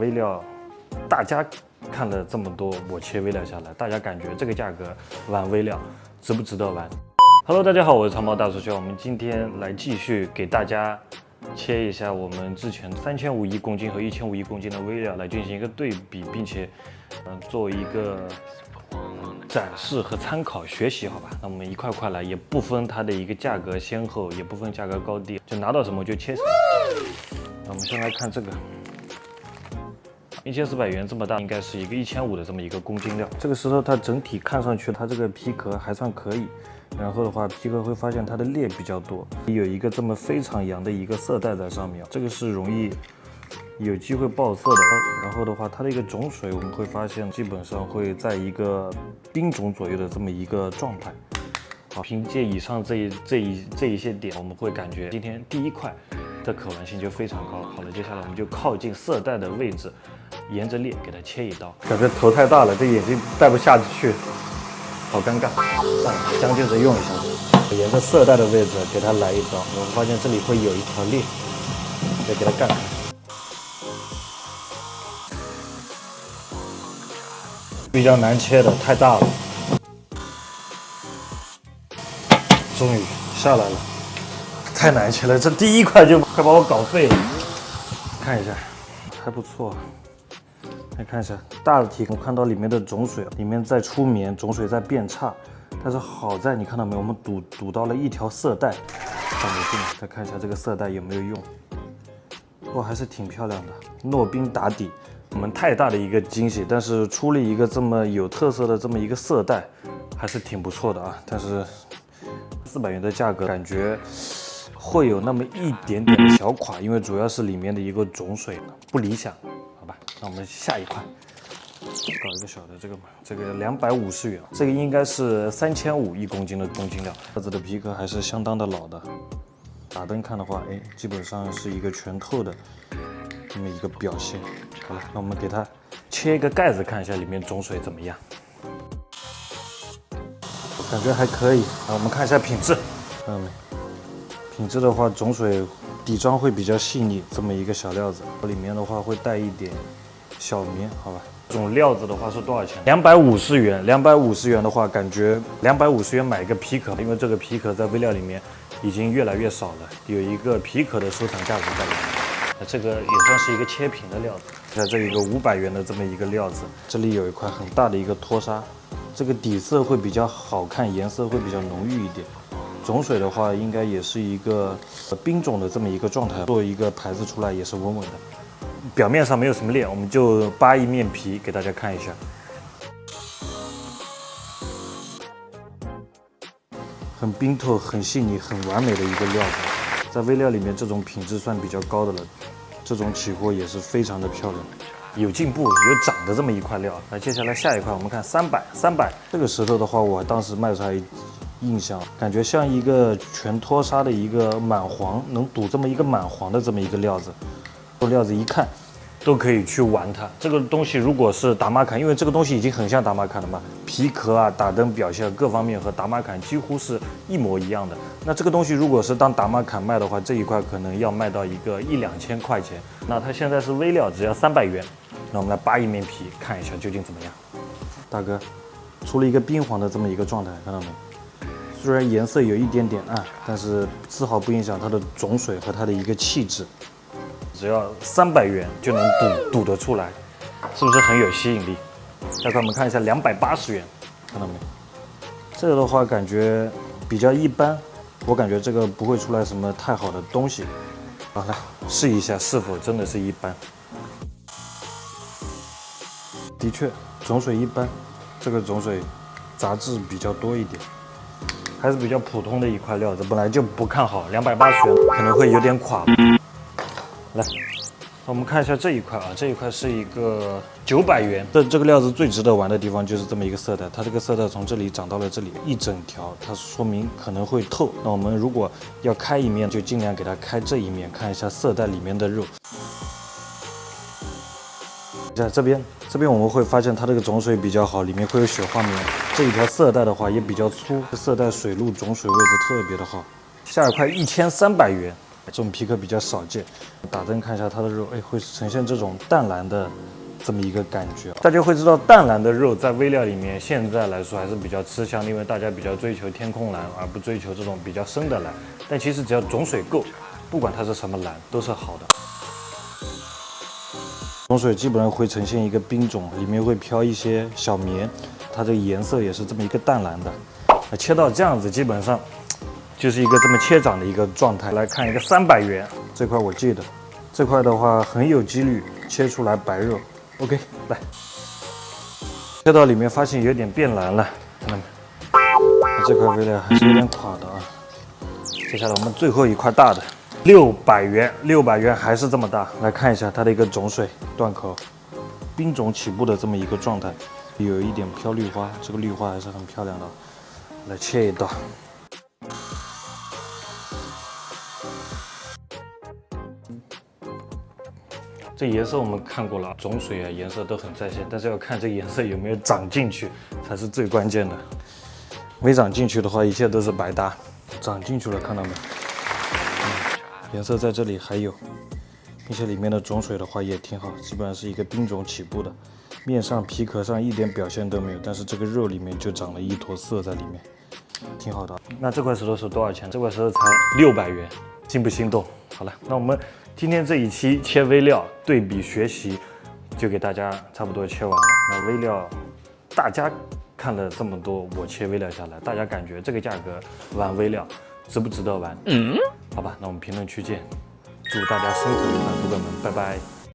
微料，大家看了这么多我切微料下来，大家感觉这个价格玩微料值不值得玩 ？Hello， 大家好，我是长毛大叔兄，我们今天来继续给大家切一下我们之前3500公斤和1500公斤的微料来进行一个对比，并且做一个展示和参考学习，好吧？那我们一块块来，也不分它的一个价格先后，也不分价格高低，就拿到什么就切什么。那我们先来看这个。1400元这么大，应该是一个1500的这么一个公斤料。这个石头它整体看上去，它这个皮壳还算可以。然后的话，皮壳会发现它的裂比较多，有一个这么非常阳的一个色带在上面，这个是容易有机会爆色的。然后的话，它的一个种水我们会发现基本上会在一个冰种左右的这么一个状态。好，凭借以上这一些点，我们会感觉今天第一块的可玩性就非常高。好了，接下来我们就靠近色带的位置，沿着裂给它切一刀。感觉头太大了，这眼睛戴不下去，好尴尬。算了，将就着用一下。沿着色带的位置给它来一刀，我们发现这里会有一条裂，再给它干开。比较难切的，太大了。终于下来了，太难切了，这第一块就快把我搞废了。看一下，还不错。来看一下大体，我看到里面的种水，里面在出棉，种水在变差，但是好在你看到没有，我们堵到了一条色带，放不进。再看一下这个色带有没有用，哇，还是挺漂亮的，糯冰打底。我们太大的一个惊喜，但是出了一个这么有特色的这么一个色带，还是挺不错的啊。但是400元的价格，感觉会有那么一点点的小垮，因为主要是里面的一个种水不理想，好吧？那我们下一块，搞一个小的这个吧，这个250元，这个应该是3500一公斤的公斤料，盒子的皮壳还是相当的老的。打灯看的话，哎，基本上是一个全透的这么一个表现。好了，那我们给它切一个盖子，看一下里面种水怎么样。感觉还可以。我们看一下品质，看到没？品质的话，种水底妆会比较细腻，这么一个小料子，里面的话会带一点小棉，好吧？这种料子的话是多少钱？250元。250元的话，感觉250元买一个皮壳，因为这个皮壳在微料里面已经越来越少了，有一个皮壳的收藏价值在里面。这个也算是一个切平的料子。在这一个500元的这么一个料子，这里有一块很大的一个脱砂。这个底色会比较好看，颜色会比较浓郁一点。种水的话，应该也是一个冰种的这么一个状态，做一个牌子出来也是稳稳的。表面上没有什么裂，我们就扒一面皮给大家看一下。很冰透、很细腻、很完美的一个料子，在微料里面这种品质算比较高的了。这种起货也是非常的漂亮。有进步、有涨的这么一块料。那接下来下一块，我们看300这个石头的话，我当时卖出来印象，感觉像一个全脱砂的一个满黄，能赌这么一个满黄的这么一个料子。这料子一看都可以去玩它。这个东西如果是达玛坎，因为这个东西已经很像达玛坎了嘛，皮壳啊、打灯表现各方面和达玛坎几乎是一模一样的。那这个东西如果是当达玛坎卖的话，这一块可能要卖到一个1、2千块钱。那它现在是微料，只要300元。那我们来扒一面皮，看一下究竟怎么样。大哥，出了一个冰黄的这么一个状态，看到没？虽然颜色有一点点暗，但是丝毫不影响它的种水和它的一个气质。只要300元就能赌得出来，是不是很有吸引力？再看我们看一下280元，看到没？这个的话感觉比较一般，我感觉这个不会出来什么太好的东西。好，来试一下是否真的是一般。的确，种水一般，这个种水杂质比较多一点，还是比较普通的一块料子，本来就不看好，280元可能会有点垮。来，我们看一下这一块啊，这一块是一个900元。这个料子最值得玩的地方就是这么一个色带，它这个色带从这里长到了这里一整条，它说明可能会透。那我们如果要开一面，就尽量给它开这一面，看一下色带里面的肉。在这边我们会发现它这个种水比较好，里面会有雪花棉。这一条色带的话也比较粗，色带水路种水位置特别的好。下一块1300元，这种皮壳比较少见。打灯看一下它的肉，哎，会呈现这种淡蓝的这么一个感觉。大家会知道淡蓝的肉在微料里面现在来说还是比较吃香，因为大家比较追求天空蓝，而不追求这种比较深的蓝。但其实只要种水够，不管它是什么蓝都是好的。种水基本上会呈现一个冰种，里面会飘一些小棉，它这个颜色也是这么一个淡蓝的。切到这样子，基本上就是一个这么切长的一个状态。来看一个300元这块，我记得这块的话很有几率切出来白肉。OK， 来，切到里面发现有点变蓝了，看到没？这块微料还是有点垮的啊。接下来我们最后一块大的，600元，600元还是这么大。来看一下它的一个种水断口，冰种起步的这么一个状态，有一点飘绿花，这个绿花还是很漂亮的。来切一刀，这颜色我们看过了，种水啊颜色都很在线，但是要看这颜色有没有长进去才是最关键的。没长进去的话，一切都是白搭。长进去了，看到没？颜色在这里还有，并且里面的种水的话也挺好，基本上是一个冰种起步的。面上皮壳上一点表现都没有，但是这个肉里面就长了一坨色在里面，挺好的。那这块石头是多少钱？这块石头才600元，心不心动？好了，那我们今天这一期切微料对比学习就给大家差不多切完了。那微料大家看了这么多，我切微料下来，大家感觉这个价格玩微料值不值得玩？好吧，那我们评论区见。祝大家生活愉快，读本们，拜拜。